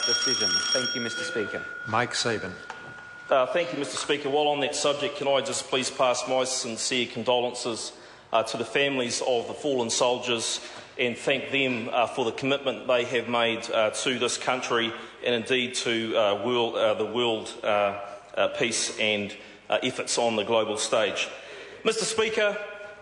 decision. Thank you, Mr Speaker. Mike Sabin. Thank you, Mr Speaker. While on that subject, can I just please pass my sincere condolences to the families of the fallen soldiers and thank them for the commitment they have made to this country and indeed to the world peace and efforts on the global stage. Mr Speaker,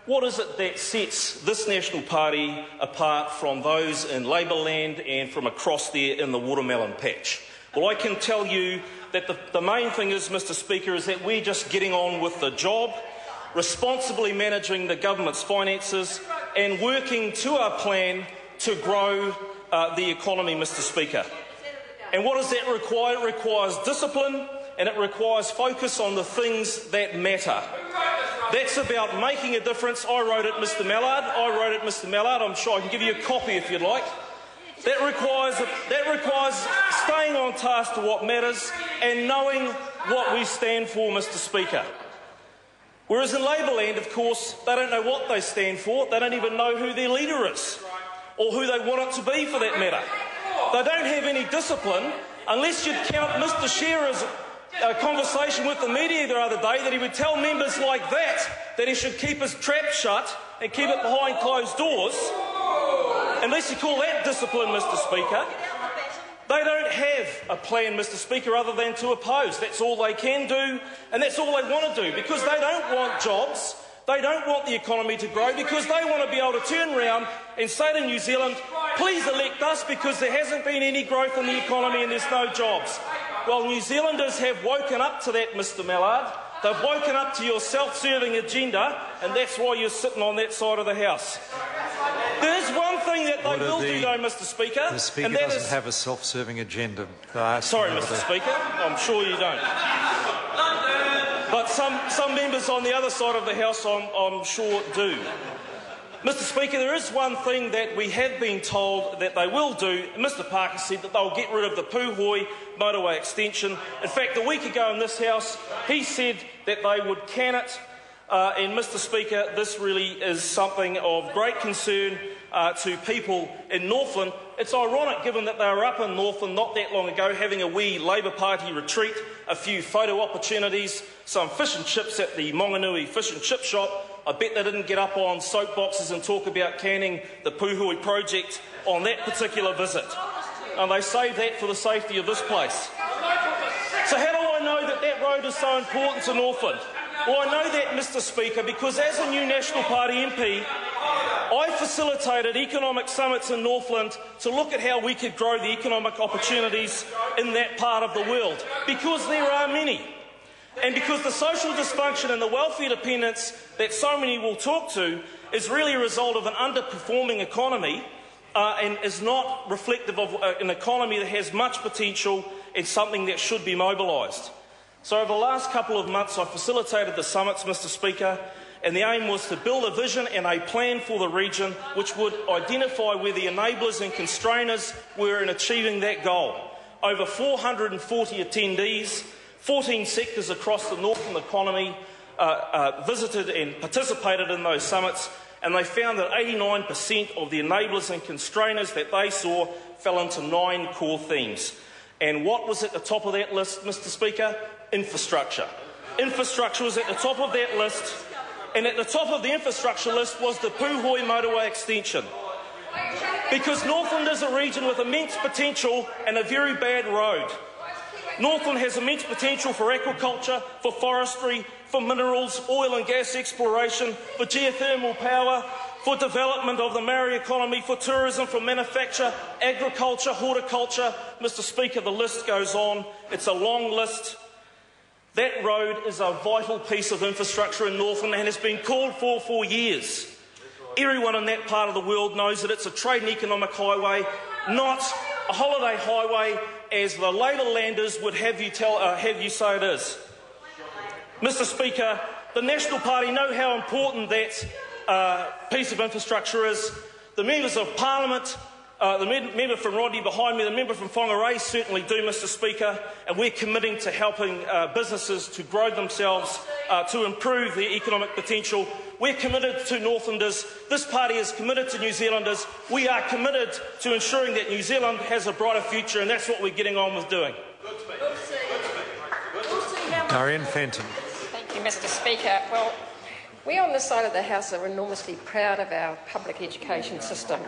what is it that sets this National Party apart from those in Labour land and from across there in the watermelon patch? Well, I can tell you that the main thing is, Mr Speaker, is that we're just getting on with the job, responsibly managing the government's finances and working to our plan to grow the economy, Mr Speaker. And what does that require? It requires discipline and it requires focus on the things that matter. That's about making a difference. I wrote it, Mr Mallard. I'm sure I can give you a copy if you'd like. That requires staying on task to what matters and knowing what we stand for, Mr Speaker. Whereas in Labour land, of course, they don't know what they stand for. They don't even know who their leader is or who they want it to be, for that matter. They don't have any discipline unless you'd count Mr Shearer's conversation with the media the other day, that he would tell members like that he should keep his trap shut and keep it behind closed doors. Unless you call that discipline, Mr Speaker. They don't have a plan, Mr Speaker, other than to oppose. That's all they can do, and that's all they want to do, because they don't want jobs, they don't want the economy to grow, because they want to be able to turn around and say to New Zealand, please elect us because there hasn't been any growth in the economy and there's no jobs. Well, New Zealanders have woken up to that, Mr Mallard. They've woken up to your self-serving agenda, and that's why you're sitting on that side of the House. There's one thing that they will do, though, Mr Speaker. The Speaker and that doesn't is... have a self-serving agenda. Sorry, Mr Speaker. I'm sure you don't. But some members on the other side of the House, I'm sure, do. Mr Speaker, there is one thing that we have been told that they will do. Mr Parker said that they'll get rid of the Puhoi motorway extension. In fact, a week ago in this House, he said that they would can it. And, Mr Speaker, this really is something of great concern to people in Northland. It's ironic, given that they were up in Northland not that long ago having a wee Labour Party retreat, a few photo opportunities, some fish and chips at the Monganui fish and chip shop. I bet they didn't get up on soapboxes and talk about canning the Puhoi project on that particular visit. And they saved that for the safety of this place. So how do I know that that road is so important to Northland? Well, I know that, Mr Speaker, because as a new National Party MP, I facilitated economic summits in Northland to look at how we could grow the economic opportunities in that part of the world, because there are many. And because the social dysfunction and the welfare dependence that so many will talk to is really a result of an underperforming economy and is not reflective of an economy that has much potential and something that should be mobilised. So over the last couple of months I facilitated the summits, Mr Speaker, and the aim was to build a vision and a plan for the region which would identify where the enablers and constrainers were in achieving that goal. Over 440 attendees, 14 sectors across the Northern economy visited and participated in those summits, and they found that 89% of the enablers and constrainers that they saw fell into 9 core themes. And what was at the top of that list, Mr Speaker? Infrastructure. Infrastructure was at the top of that list, and at the top of the infrastructure list was the Puhoi motorway extension. Because Northland is a region with immense potential and a very bad road. Northland has immense potential for aquaculture, for forestry, for minerals, oil and gas exploration, for geothermal power, for development of the Maori economy, for tourism, for manufacture, agriculture, horticulture. Mr Speaker, the list goes on. It's a long list. That road is a vital piece of infrastructure in Northland and has been called for years. Everyone in that part of the world knows that it's a trade and economic highway, not a holiday highway, as the Labour landers would have you say it is. Mr Speaker, the National Party know how important that piece of infrastructure is. The members of Parliament The member from Rodney behind me, the member from Whangarei certainly do, Mr Speaker, and we're committing to helping businesses to grow themselves, to improve their economic potential. We're committed to Northlanders. This party is committed to New Zealanders. We are committed to ensuring that New Zealand has a brighter future, and that's what we're getting on with doing. Darian Fenton. Thank you, Mr Speaker. Well, we on this side of the House are enormously proud of our public education system.